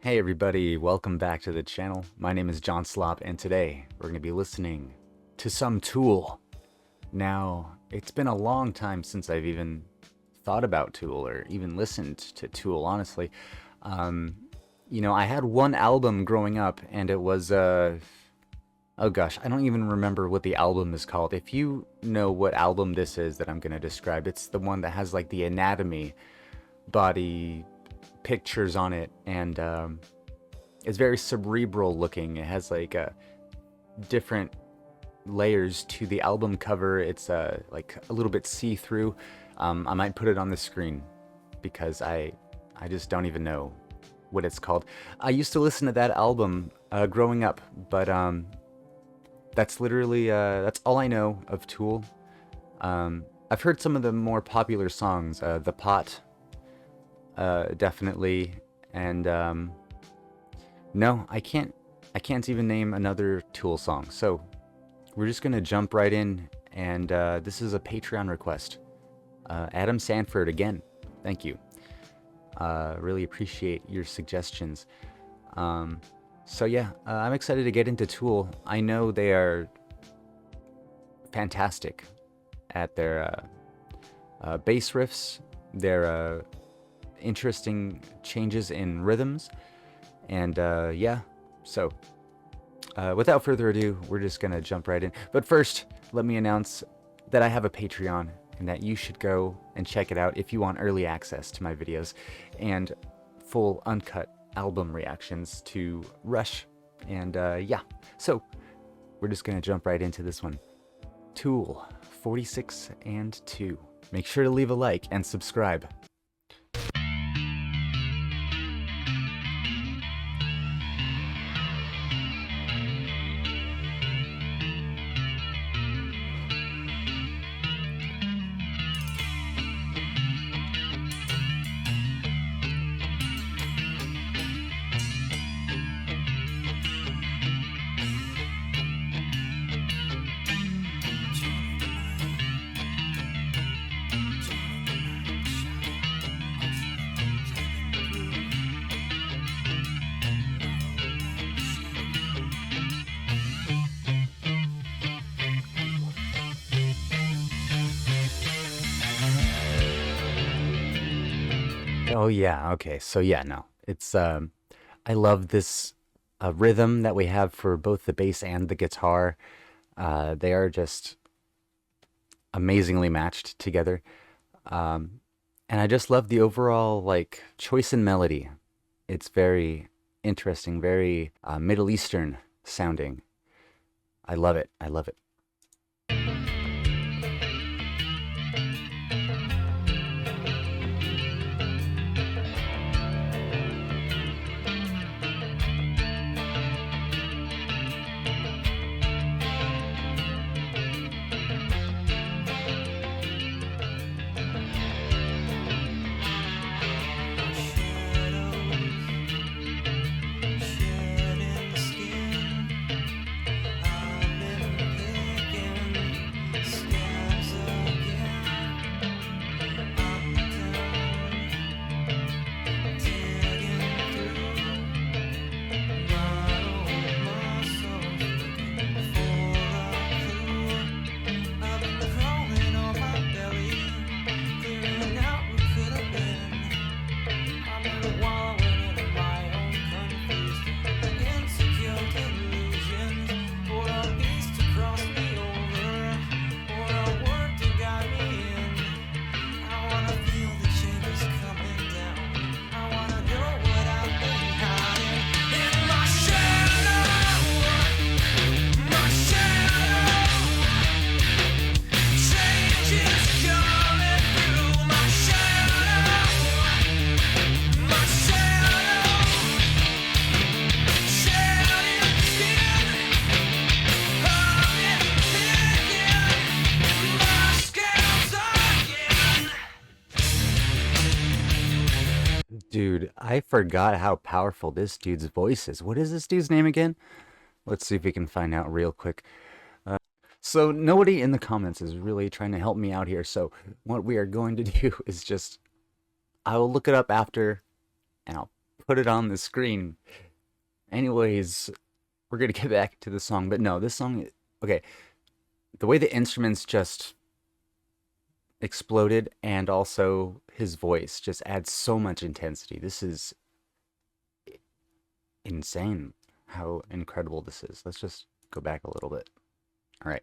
Hey everybody, welcome back to the channel. My name is John Slop, and today we're going to be listening to some Tool. Now, it's been a long time since I've even thought about Tool or even listened to Tool, honestly. I had one album growing up, and it was, oh gosh, I don't even remember what the album is called. If you know what album this is that I'm going to describe, it's the one that has like the anatomy body pictures on it, and it's very cerebral looking. It has like different layers to the album cover. It's like a little bit see-through. I might put it on the screen because I just don't even know what it's called. I used to listen to that album growing up, but that's literally that's all I know of Tool. I've heard some of the more popular songs, The Pot, definitely, and no, I can't even name another Tool song. So we're just gonna jump right in, and this is a Patreon request. Adam Sanford again, thank you. Really appreciate your suggestions. So yeah, I'm excited to get into Tool. I know they are fantastic at their bass riffs, their interesting changes in rhythms, and yeah, so without further ado, we're just gonna jump right in. But first, let me announce that I have a Patreon and that you should go and check it out if you want early access to my videos and full uncut album reactions to Rush. And yeah, so we're just gonna jump right into this one. Tool 46 and 2. Make sure to leave a like and subscribe. Oh yeah, okay. So yeah, no. It's I love this rhythm that we have for both the bass and the guitar. They are just amazingly matched together. And I just love the overall like choice in melody. It's very interesting, very Middle Eastern sounding. I love it. I love it. Dude, I forgot how powerful this dude's voice is. What is this dude's name again? Let's see if we can find out real quick. So nobody in the comments is really trying to help me out here. So what we are going to do is just, I will look it up after and I'll put it on the screen. Anyways, we're gonna get back to the song, but no, this song, okay, the way the instruments just exploded and also his voice just adds so much intensity. This is insane how incredible this is. Let's just go back a little bit. All right.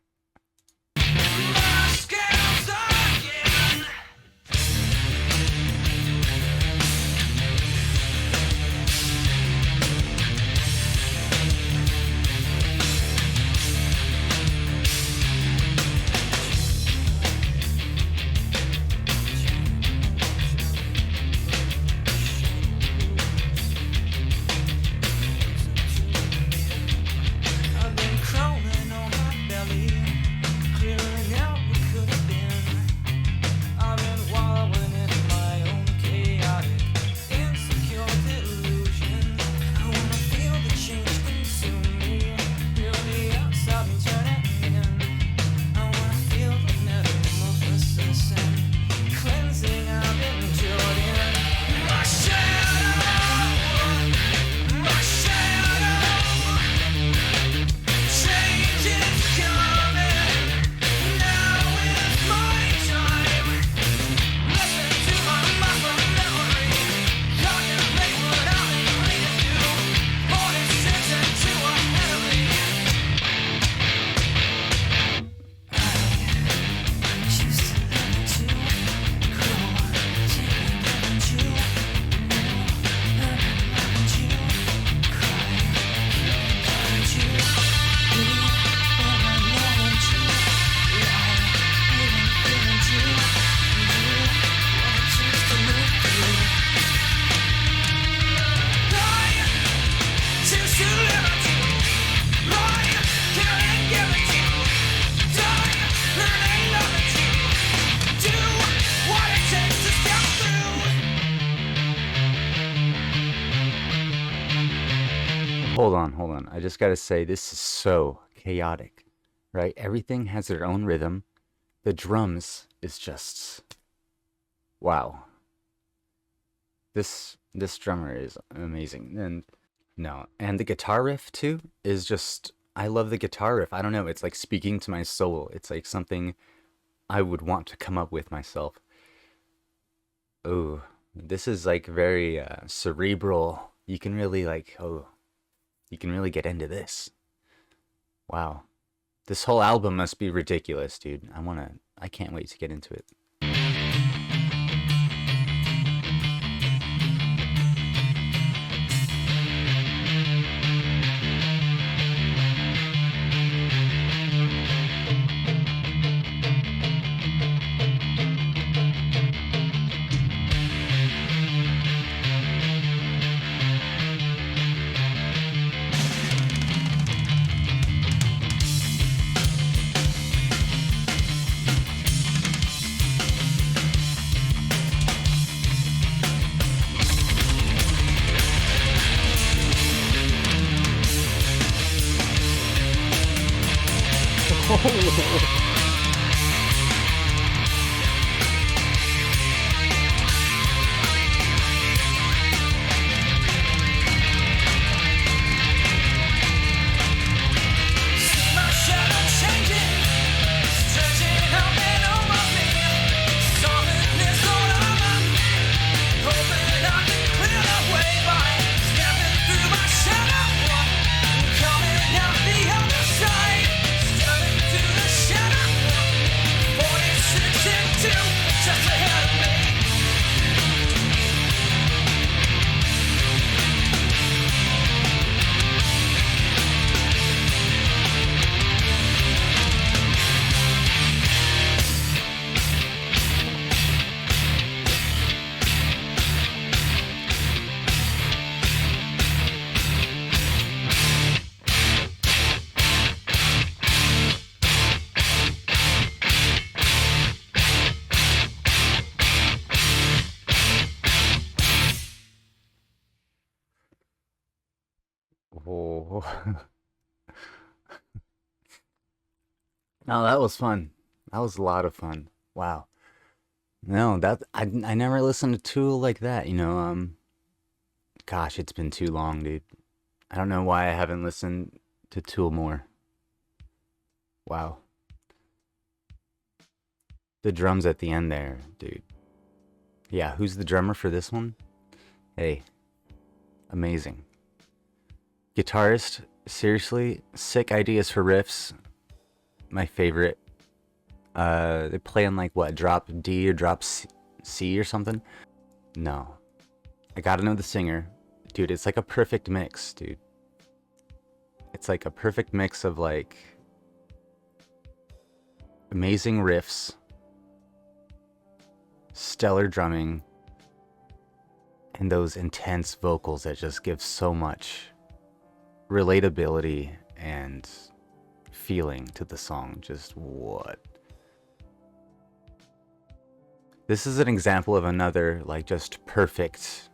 Hold on. I just gotta say, this is so chaotic, right? Everything has their own rhythm. The drums is just wow. This drummer is amazing, and no, and the guitar riff too is just I love the guitar riff. I don't know, it's like speaking to my soul. It's like something I would want to come up with myself. Oh, this is like very cerebral. You can really like you can really get into this. Wow. This whole album must be ridiculous, dude. I can't wait to get into it. Oh. No, that was fun. That was a lot of fun. Wow. No, that I never listened to Tool like that, you know. Gosh, it's been too long, dude. I don't know why I haven't listened to Tool more. Wow. The drums at the end there, dude. Yeah, who's the drummer for this one? Hey, amazing. Guitarist, seriously, sick ideas for riffs. My favorite. They play on like what, drop D or drop C or something? No. I gotta know the singer. Dude, it's like a perfect mix, dude. It's like a perfect mix of like amazing riffs, stellar drumming, and those intense vocals that just give so much relatability and feeling to the song. Just what? This is an example of another like just perfect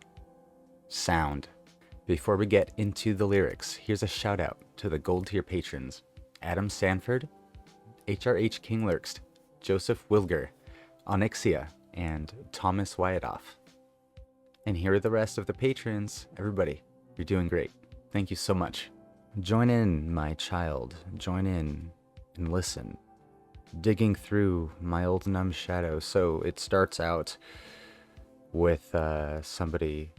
sound. Before we get into the lyrics, here's a shout out to the gold tier patrons: Adam Sanford, HRH King Lurkst, Joseph Wilger, Onyxia, and Thomas Wyadoff. And here are the rest of the patrons. Everybody, you're doing great. Thank you so much. Join in, my child. Join in and listen. Digging through my old numb shadow. So it starts out with somebody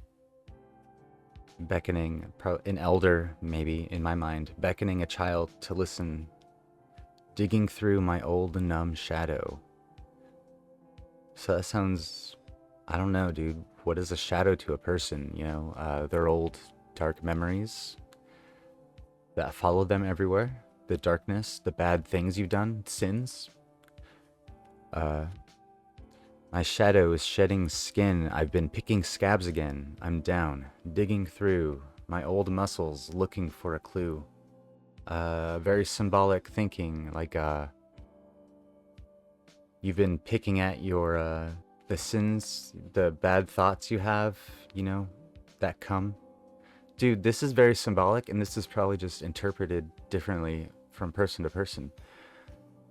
beckoning, an elder maybe in my mind, beckoning a child to listen. Digging through my old numb shadow. So that sounds, I don't know, dude. What is a shadow to a person? You know, their old dark memories that follow them everywhere. The darkness, the bad things you've done, sins. My shadow is shedding skin. I've been picking scabs again. I'm down, digging through my old muscles, looking for a clue. Very symbolic thinking, like you've been picking at your the sins, the bad thoughts you have, you know, that come. Dude, this is very symbolic, and this is probably just interpreted differently from person to person.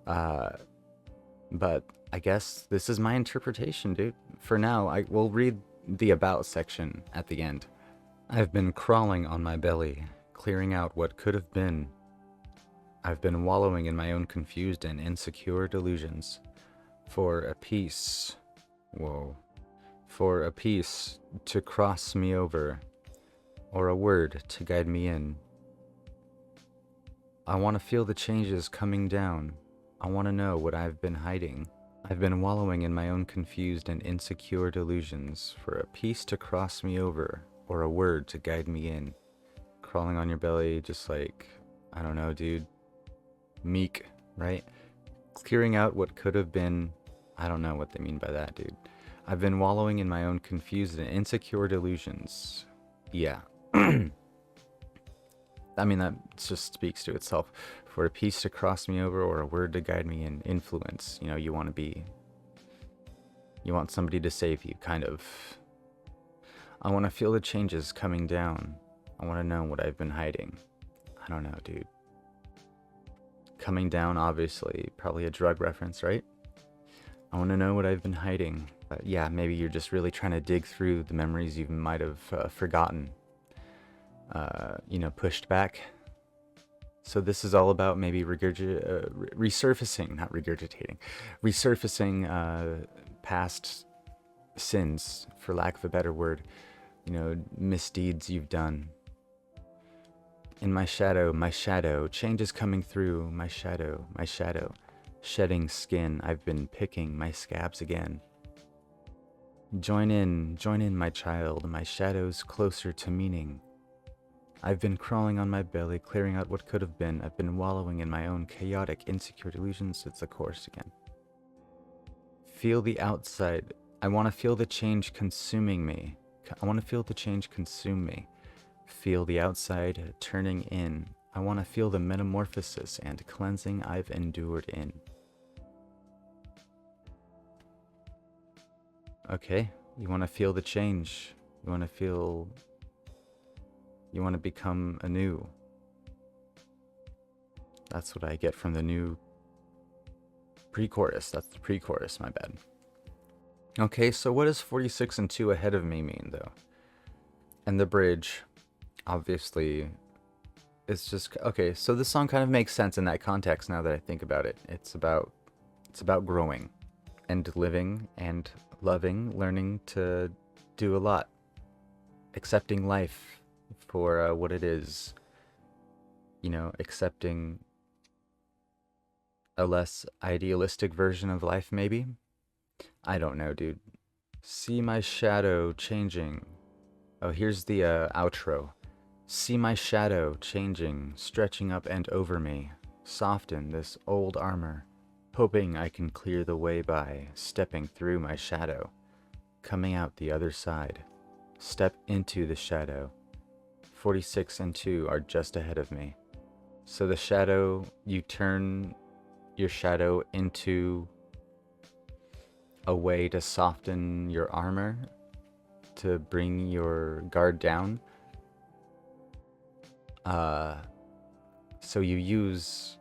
But I guess this is my interpretation, dude. For now, I will read the about section at the end. I've been crawling on my belly, clearing out what could have been. I've been wallowing in my own confused and insecure delusions. For a peace, for a peace to cross me over, or a word to guide me in. I want to feel the changes coming down. I want to know what I've been hiding. I've been wallowing in my own confused and insecure delusions. For a peace to cross me over, or a word to guide me in. Crawling on your belly, just like, I don't know, dude. Meek, right? Clearing out what could have been. I don't know what they mean by that, dude. I've been wallowing in my own confused and insecure delusions. Yeah. I mean, that just speaks to itself. For a peace to cross me over, or a word to guide me in. Influence. You know, you want somebody to save you, kind of. I want to feel the changes coming down. I want to know what I've been hiding. I don't know, dude. Coming down, obviously, probably a drug reference, right? I want to know what I've been hiding. Yeah, maybe you're just really trying to dig through the memories you might have forgotten. You know, pushed back. So this is all about maybe resurfacing, not regurgitating, resurfacing past sins, for lack of a better word. You know, misdeeds you've done. In my shadow, change is coming through. My shadow, shedding skin. I've been picking my scabs again. Join in, my child. My shadow's closer to meaning. I've been crawling on my belly, clearing out what could have been. I've been wallowing in my own chaotic, insecure delusions. It's the chorus again. Feel the outside. I want to feel the change consuming me. I want to feel the change consume me. Feel the outside turning in. I want to feel the metamorphosis and cleansing I've endured in. Okay, you want to feel the change. You want to become anew. That's what I get from the new pre-chorus. That's the pre-chorus, my bad. Okay, so what does 46 and 2 ahead of me mean, though? And the bridge, obviously, it's just okay. So this song kind of makes sense in that context now that I think about it. It's about growing and living and loving, learning to do a lot, accepting life for what it is, accepting a less idealistic version of life, maybe. I don't know, dude. See my shadow changing. Oh, here's the outro. See my shadow changing, stretching up and over me. Soften this old armor, hoping I can clear the way by stepping through my shadow. Coming out the other side. Step into the shadow. 46 and 2 are just ahead of me. So the shadow, you turn your shadow into a way to soften your armor, to bring your guard down. So you use,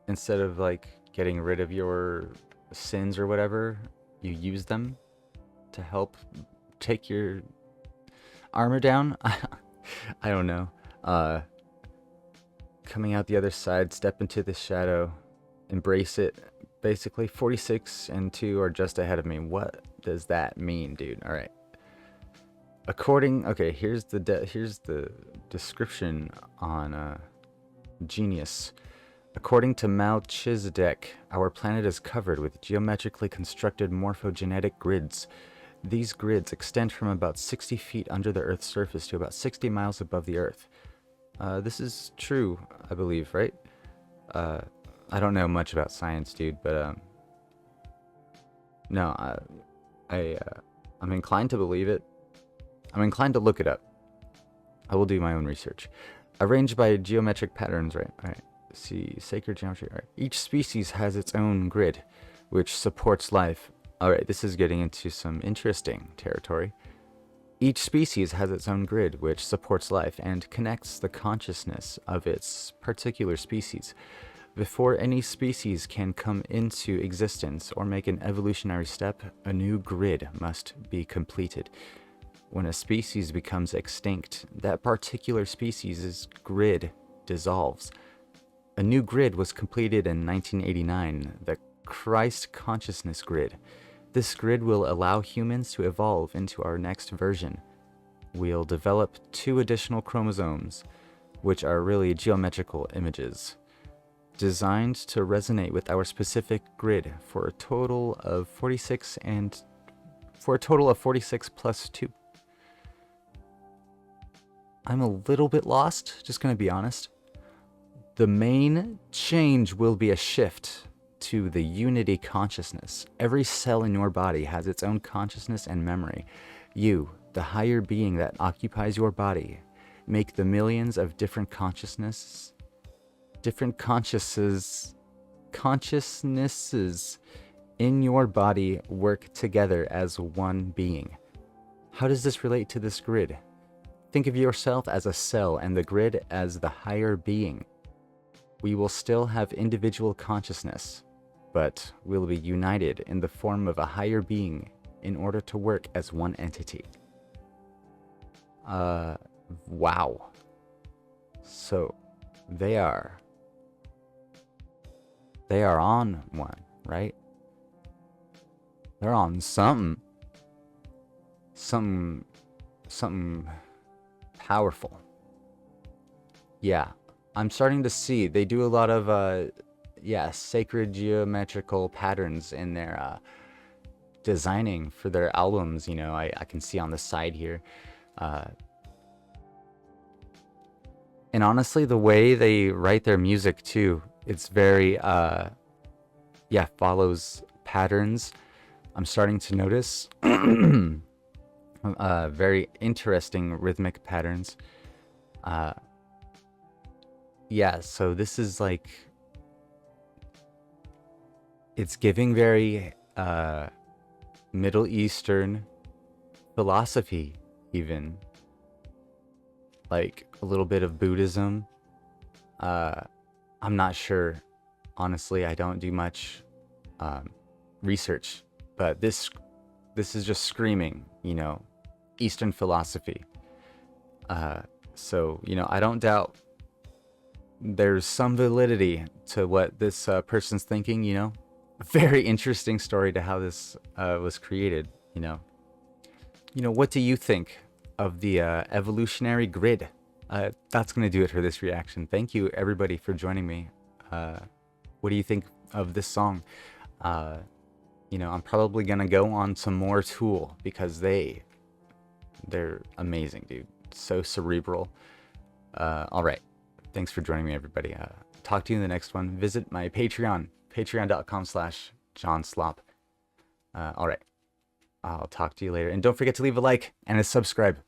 instead of like getting rid of your sins or whatever, you use them to help take your armor down. I don't know. Coming out the other side, step into the shadow, embrace it. Basically, 46 and 2 are just ahead of me. What does that mean, dude? All right. Okay, here's the description on Genius. According to Melchizedek, our planet is covered with geometrically constructed morphogenetic grids. These grids extend from about 60 feet under the Earth's surface to about 60 miles above the Earth. This is true, I believe, right? I don't know much about science, dude, but no, I'm inclined to believe it. I'm inclined to look it up. I will do my own research. Arranged by geometric patterns, right? All right. See, sacred geometry. All right. Each species has its own grid, which supports life. All right, this is getting into some interesting territory. Each species has its own grid, which supports life and connects the consciousness of its particular species. Before any species can come into existence or make an evolutionary step, a new grid must be completed. When a species becomes extinct, that particular species' grid dissolves. A new grid was completed in 1989, the Christ Consciousness Grid. This grid will allow humans to evolve into our next version. We'll develop 2 additional chromosomes, which are really geometrical images, designed to resonate with our specific grid for a total of 46 plus 2. I'm a little bit lost, just gonna be honest. The main change will be a shift to the unity consciousness. Every cell in your body has its own consciousness and memory. You, the higher being that occupies your body, make the millions of different consciousnesses in your body work together as one being. How does this relate to this grid? Think of yourself as a cell and the grid as the higher being. We will still have individual consciousness, but we'll be united in the form of a higher being in order to work as one entity. Wow. So, they are on one, right? They're on something powerful. Yeah, I'm starting to see they do a lot of sacred geometrical patterns in their designing for their albums. I can see on the side here, and honestly, the way they write their music too, it's very follows patterns. I'm starting to notice very interesting rhythmic patterns. So this is like, it's giving very Middle Eastern philosophy, even like a little bit of Buddhism. I'm not sure, honestly. I don't do much research, but this is just screaming, Eastern philosophy. So, I don't doubt there's some validity to what this person's thinking. Very interesting story to how this was created. What do you think of the evolutionary grid? That's going to do it for this reaction. Thank you, everybody, for joining me. What do you think of this song? I'm probably going to go on some more Tool because they're amazing, dude. So cerebral. All right. Thanks for joining me, everybody. Talk to you in the next one. Visit my Patreon, patreon.com/JohnSlop. All right. I'll talk to you later. And don't forget to leave a like and a subscribe.